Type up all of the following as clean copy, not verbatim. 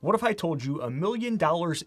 What if I told you $1 million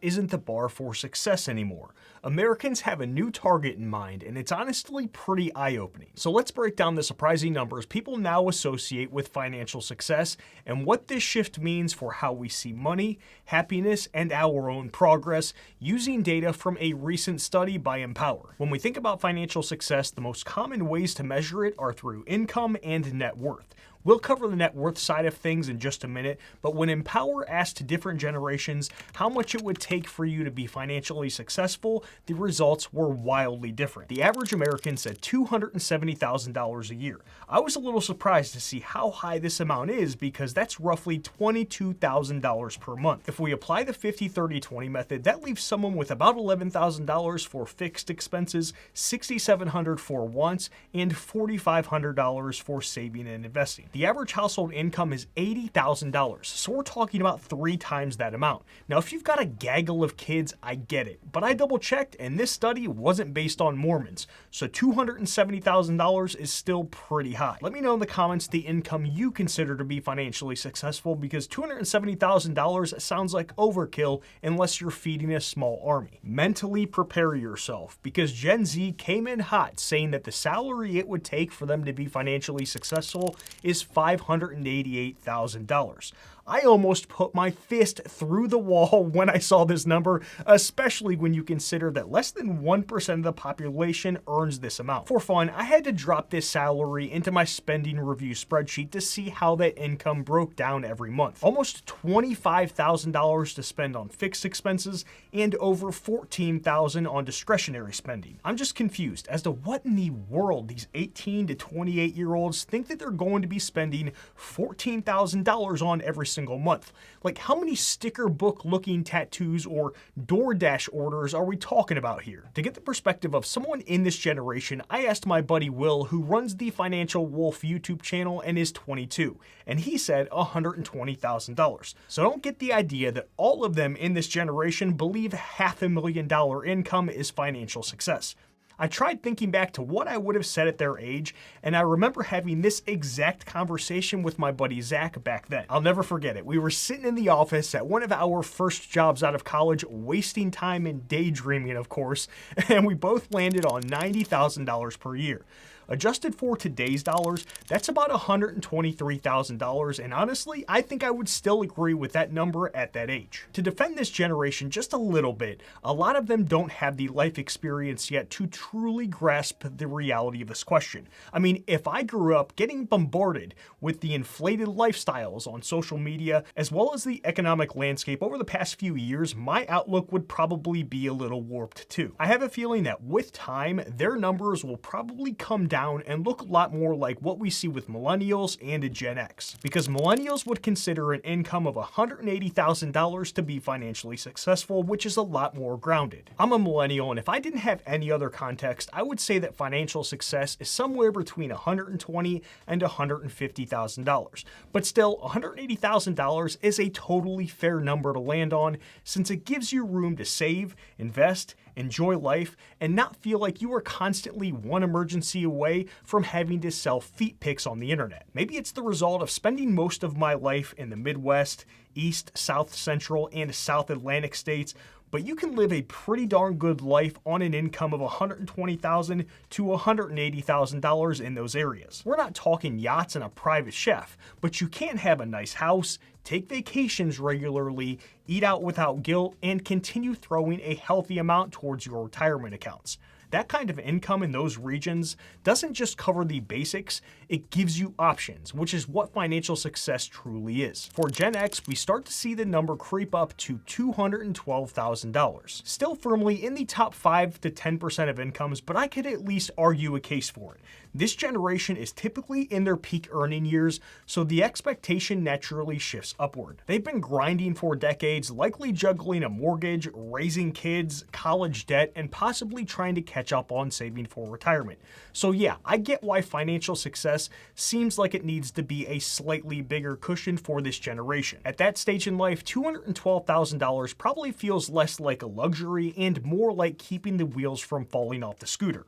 isn't the bar for success anymore? Americans have a new target in mind, and it's honestly pretty eye-opening. So let's break down the surprising numbers people now associate with financial success and what this shift means for how we see money, happiness, and our own progress using data from a recent study by Empower. When we think about financial success, the most common ways to measure it are through income and net worth. We'll cover the net worth side of things in just a minute, but when Empower asked different generations how much it would take for you to be financially successful, the results were wildly different. The average American said $270,000 a year. I was a little surprised to see how high this amount is because that's roughly $22,000 per month. If we apply the 50-30-20 method, that leaves someone with about $11,000 for fixed expenses, $6,700 for wants, and $4,500 for saving and investing. The average household income is $80,000, so we're talking about 3 times that amount. Now, if you've got a gaggle of kids, I get it, but I double checked and this study wasn't based on Mormons, so $270,000 is still pretty high. Let me know in the comments the income you consider to be financially successful, because $270,000 sounds like overkill unless you're feeding a small army. Mentally prepare yourself, because Gen Z came in hot saying that the salary it would take for them to be financially successful is $588,000. I almost put my fist through the wall when I saw this number, especially when you consider that less than 1% of the population earns this amount. For fun, I had to drop this salary into my spending review spreadsheet to see how that income broke down every month. Almost $25,000 to spend on fixed expenses and over $14,000 on discretionary spending. I'm just confused as to what in the world these 18 to 28-year-olds think that they're going to be spending $14,000 on every single month. Like, how many sticker book looking tattoos or DoorDash orders are we talking about here? To get the perspective of someone in this generation, I asked my buddy Will, who runs the Financial Wolf YouTube channel and is 22, and he said $120,000. So don't get the idea that all of them in this generation believe $500,000 income is financial success. I tried thinking back to what I would have said at their age, and I remember having this exact conversation with my buddy Zach back then. I'll never forget it. We were sitting in the office at one of our first jobs out of college, wasting time and daydreaming, of course, and we both landed on $90,000 per year. Adjusted for today's dollars, that's about $123,000, and honestly, I think I would still agree with that number at that age. To defend this generation just a little bit, a lot of them don't have the life experience yet to truly grasp the reality of this question. I mean, if I grew up getting bombarded with the inflated lifestyles on social media, as well as the economic landscape over the past few years, my outlook would probably be a little warped too. I have a feeling that with time, their numbers will probably come down and look a lot more like what we see with millennials and Gen X, because millennials would consider an income of $180,000 to be financially successful, which is a lot more grounded. I'm a millennial, and if I didn't have any other context, I would say that financial success is somewhere between $120,000 and $150,000. But still, $180,000 is a totally fair number to land on, since it gives you room to save, invest, enjoy life, and not feel like you are constantly one emergency away from having to sell feet pics on the internet. Maybe it's the result of spending most of my life in the Midwest, East, South Central, and South Atlantic states, but you can live a pretty darn good life on an income of $120,000 to $180,000 in those areas. We're not talking yachts and a private chef, but you can have a nice house, take vacations regularly, eat out without guilt, and continue throwing a healthy amount towards your retirement accounts. That kind of income in those regions doesn't just cover the basics, it gives you options, which is what financial success truly is. For Gen X, we start to see the number creep up to $212,000. Still firmly in the top 5 to 10% of incomes, but I could at least argue a case for it. This generation is typically in their peak earning years, so the expectation naturally shifts upward. They've been grinding for decades, likely juggling a mortgage, raising kids, college debt, and possibly trying to catch up on saving for retirement. So yeah, I get why financial success seems like it needs to be a slightly bigger cushion for this generation. At that stage in life, $212,000 probably feels less like a luxury and more like keeping the wheels from falling off the scooter.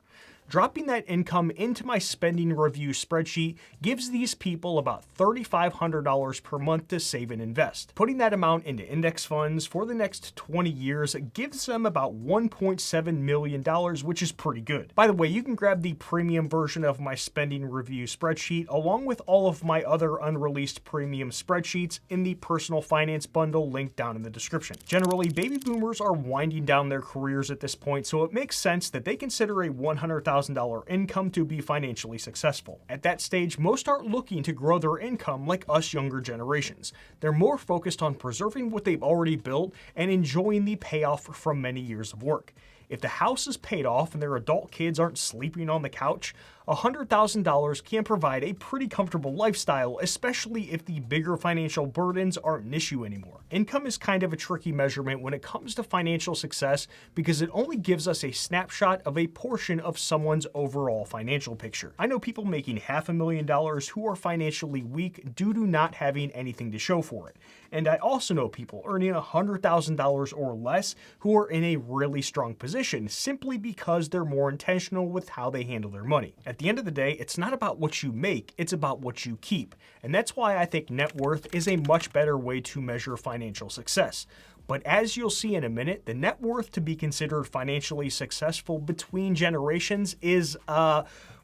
Dropping that income into my spending review spreadsheet gives these people about $3,500 per month to save and invest. Putting that amount into index funds for the next 20 years gives them about $1.7 million, which is pretty good. By the way, you can grab the premium version of my spending review spreadsheet along with all of my other unreleased premium spreadsheets in the personal finance bundle linked down in the description. Generally, baby boomers are winding down their careers at this point, so it makes sense that they consider a $100,000 income to be financially successful. At that stage, most aren't looking to grow their income like us younger generations. They're more focused on preserving what they've already built and enjoying the payoff from many years of work. If the house is paid off and their adult kids aren't sleeping on the couch, $100,000 can provide a pretty comfortable lifestyle, especially if the bigger financial burdens aren't an issue anymore. Income is kind of a tricky measurement when it comes to financial success because it only gives us a snapshot of a portion of someone's overall financial picture. I know people making $500,000 who are financially weak due to not having anything to show for it. And I also know people earning $100,000 or less who are in a really strong position simply because they're more intentional with how they handle their money. At the end of the day, it's not about what you make, it's about what you keep. And that's why I think net worth is a much better way to measure financial success. But as you'll see in a minute, the net worth to be considered financially successful between generations is,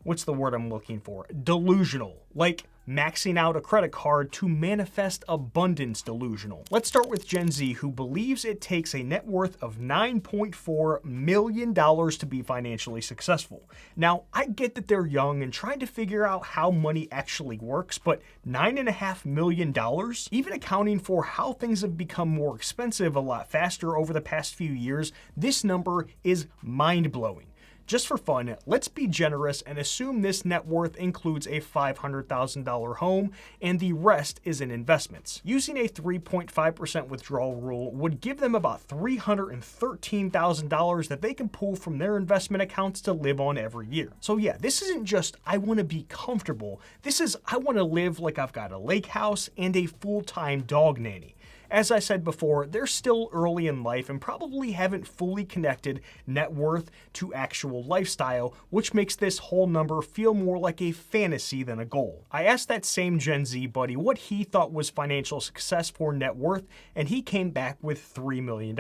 what's the word I'm looking for? Delusional. Like maxing out a credit card to manifest abundance delusional. Let's start with Gen Z, who believes it takes a net worth of $9.4 million to be financially successful. Now, I get that they're young and trying to figure out how money actually works, but $9.5 million? Even accounting for how things have become more expensive a lot faster over the past few years, this number is mind-blowing. Just for fun, let's be generous and assume this net worth includes a $500,000 home and the rest is in investments. Using a 3.5% withdrawal rule would give them about $313,000 that they can pull from their investment accounts to live on every year. So yeah, this isn't just I want to be comfortable. This is I want to live like I've got a lake house and a full-time dog nanny. As I said before, they're still early in life and probably haven't fully connected net worth to actual lifestyle, which makes this whole number feel more like a fantasy than a goal. I asked that same Gen Z buddy what he thought was financial success for net worth, and he came back with $3 million.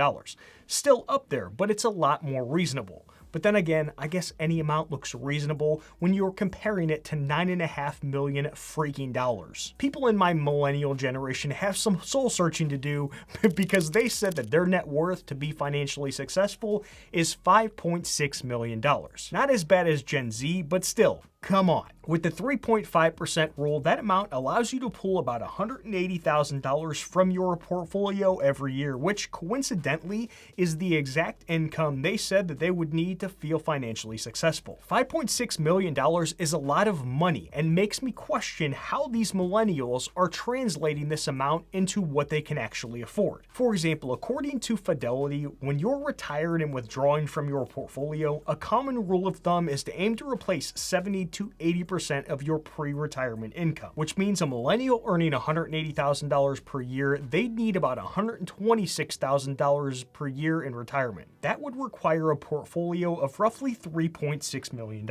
Still up there, but it's a lot more reasonable. But then again, I guess any amount looks reasonable when you're comparing it to $9.5 million freaking dollars. People in my millennial generation have some soul searching to do because they said that their net worth to be financially successful is $5.6 million. Not as bad as Gen Z, but still, come on. With the 3.5% rule, that amount allows you to pull about $180,000 from your portfolio every year, which coincidentally is the exact income they said that they would need to feel financially successful. $5.6 million is a lot of money and makes me question how these millennials are translating this amount into what they can actually afford. For example, according to Fidelity, when you're retired and withdrawing from your portfolio, a common rule of thumb is to aim to replace 70 to 80% of your pre-retirement income, which means a millennial earning $180,000 per year, they'd need about $126,000 per year in retirement. That would require a portfolio of roughly $3.6 million.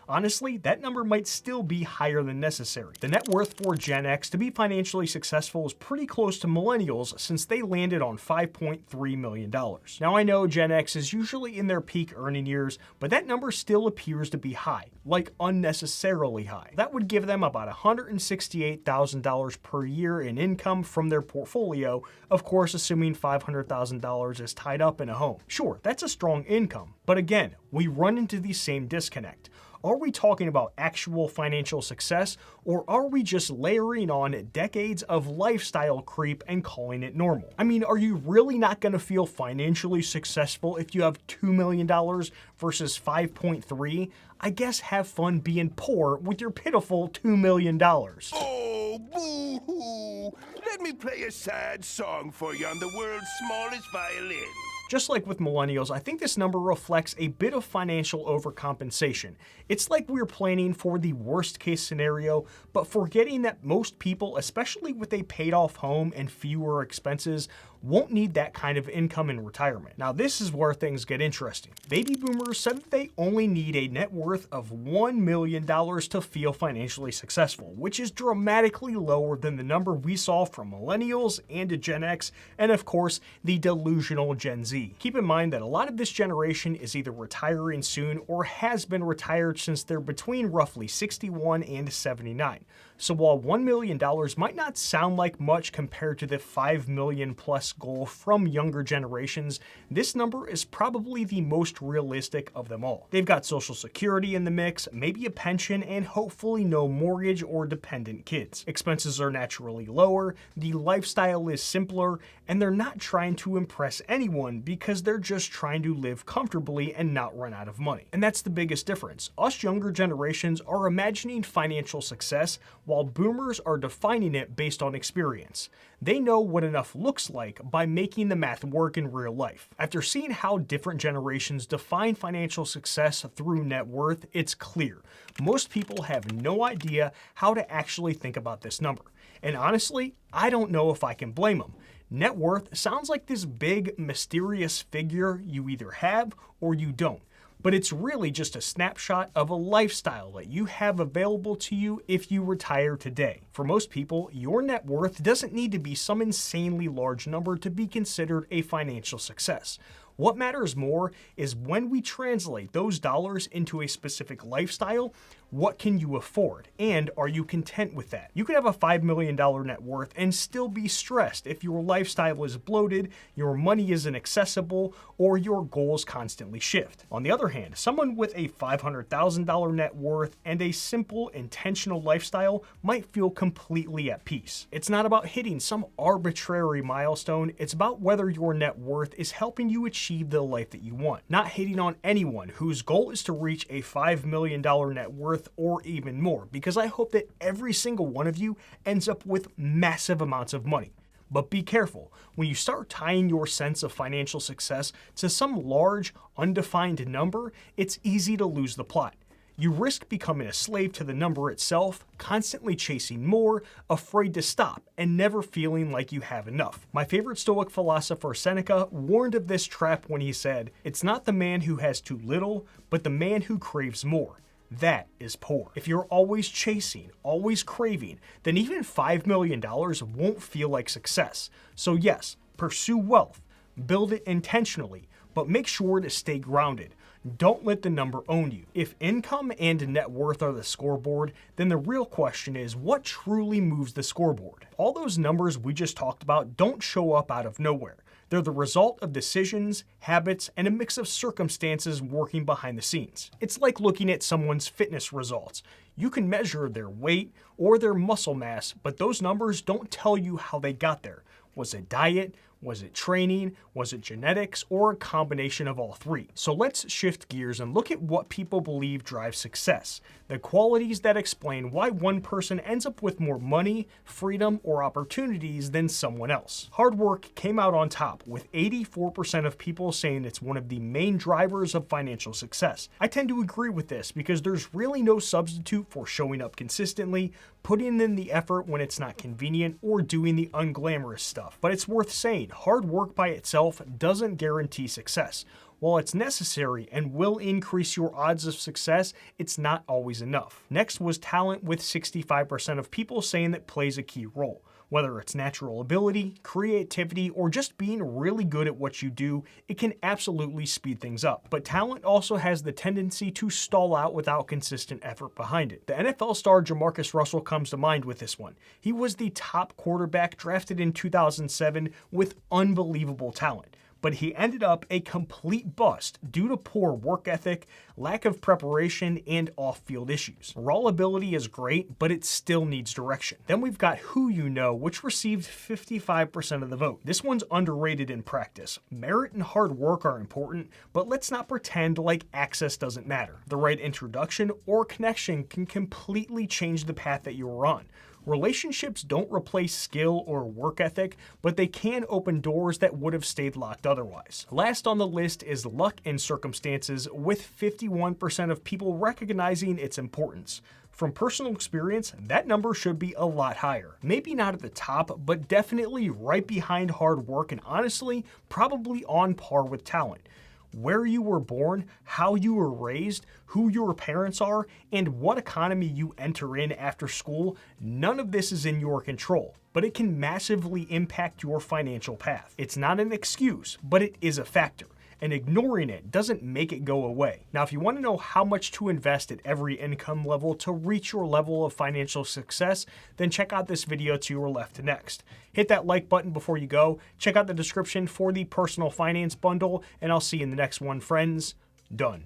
Honestly, that number might still be higher than necessary. The net worth for Gen X to be financially successful is pretty close to millennials since they landed on $5.3 million. Now I know Gen X is usually in their peak earning years, but that number still appears to be high, like unnecessarily high. That would give them about $168,000 per year in income from their portfolio, of course assuming $500,000 is tied up in a home. Sure, that's a strong income, but again, we run into the same disconnect. Are we talking about actual financial success, or are we just layering on decades of lifestyle creep and calling it normal? I mean, are you really not going to feel financially successful if you have $2 million versus 5.3? I guess have fun being poor with your pitiful $2 million. Oh, boo-hoo! Let me play a sad song for you on the world's smallest violin. Just like with millennials, I think this number reflects a bit of financial overcompensation. It's like we're planning for the worst case scenario, but forgetting that most people, especially with a paid off home and fewer expenses, won't need that kind of income in retirement. Now, this is where things get interesting. Baby boomers said that they only need a net worth of $1 million to feel financially successful, which is dramatically lower than the number we saw from millennials and Gen X, and of course, the delusional Gen Z. Keep in mind that a lot of this generation is either retiring soon or has been retired since they're between roughly 61 and 79. So while $1 million might not sound like much compared to the $5 million plus goal from younger generations, this number is probably the most realistic of them all. They've got Social Security in the mix, maybe a pension, and hopefully no mortgage or dependent kids. Expenses are naturally lower, the lifestyle is simpler, and they're not trying to impress anyone because they're just trying to live comfortably and not run out of money. And that's the biggest difference. Us younger generations are imagining financial success, while boomers are defining it based on experience. They know what enough looks like by making the math work in real life. After seeing how different generations define financial success through net worth, it's clear. Most people have no idea how to actually think about this number. And honestly, I don't know if I can blame them. Net worth sounds like this big, mysterious figure you either have or you don't. But it's really just a snapshot of a lifestyle that you have available to you if you retire today. For most people, your net worth doesn't need to be some insanely large number to be considered a financial success. What matters more is when we translate those dollars into a specific lifestyle, what can you afford? And are you content with that? You could have a $5 million net worth and still be stressed if your lifestyle is bloated, your money isn't accessible, or your goals constantly shift. On the other hand, someone with a $500,000 net worth and a simple, intentional lifestyle might feel completely at peace. It's not about hitting some arbitrary milestone, it's about whether your net worth is helping you achieve the life that you want. Not hating on anyone whose goal is to reach a $5 million net worth or even more, because I hope that every single one of you ends up with massive amounts of money. But be careful, when you start tying your sense of financial success to some large, undefined number, it's easy to lose the plot. You risk becoming a slave to the number itself, constantly chasing more, afraid to stop, and never feeling like you have enough. My favorite Stoic philosopher, Seneca, warned of this trap when he said, "It's not the man who has too little, but the man who craves more. That is poor." If you're always chasing, always craving, then even $5 million won't feel like success. So yes, pursue wealth, build it intentionally, but make sure to stay grounded. Don't let the number own you. If income and net worth are the scoreboard, then the real question is what truly moves the scoreboard? All those numbers we just talked about don't show up out of nowhere. They're the result of decisions, habits, and a mix of circumstances working behind the scenes. It's like looking at someone's fitness results. You can measure their weight or their muscle mass, but those numbers don't tell you how they got there. Was it diet? Was it training? Was it genetics? Or a combination of all three? So let's shift gears and look at what people believe drives success. The qualities that explain why one person ends up with more money, freedom, or opportunities than someone else. Hard work came out on top, with 84% of people saying it's one of the main drivers of financial success. I tend to agree with this because there's really no substitute for showing up consistently, putting in the effort when it's not convenient, or doing the unglamorous stuff. But it's worth saying, hard work by itself doesn't guarantee success. While it's necessary and will increase your odds of success, it's not always enough. Next was talent, with 65% of people saying that plays a key role. Whether it's natural ability, creativity, or just being really good at what you do, it can absolutely speed things up. But talent also has the tendency to stall out without consistent effort behind it. The NFL star Jamarcus Russell comes to mind with this one. He was the top quarterback drafted in 2007 with unbelievable talent. But he ended up a complete bust due to poor work ethic, lack of preparation, and off-field issues. Raw ability is great, but it still needs direction. Then we've got Who You Know, which received 55% of the vote. This one's underrated in practice. Merit and hard work are important, but let's not pretend like access doesn't matter. The right introduction or connection can completely change the path that you're on. Relationships don't replace skill or work ethic, but they can open doors that would have stayed locked otherwise. Last on the list is luck and circumstances, with 51% of people recognizing its importance. From personal experience, that number should be a lot higher. Maybe not at the top, but definitely right behind hard work and honestly, probably on par with talent. Where you were born, how you were raised, who your parents are, and what economy you enter in after school, none of this is in your control, but it can massively impact your financial path. It's not an excuse, but it is a factor, and ignoring it doesn't make it go away. Now, if you want to know how much to invest at every income level to reach your level of financial success, then check out this video to your left next. Hit that like button before you go, check out the description for the personal finance bundle, and I'll see you in the next one, friends. Done.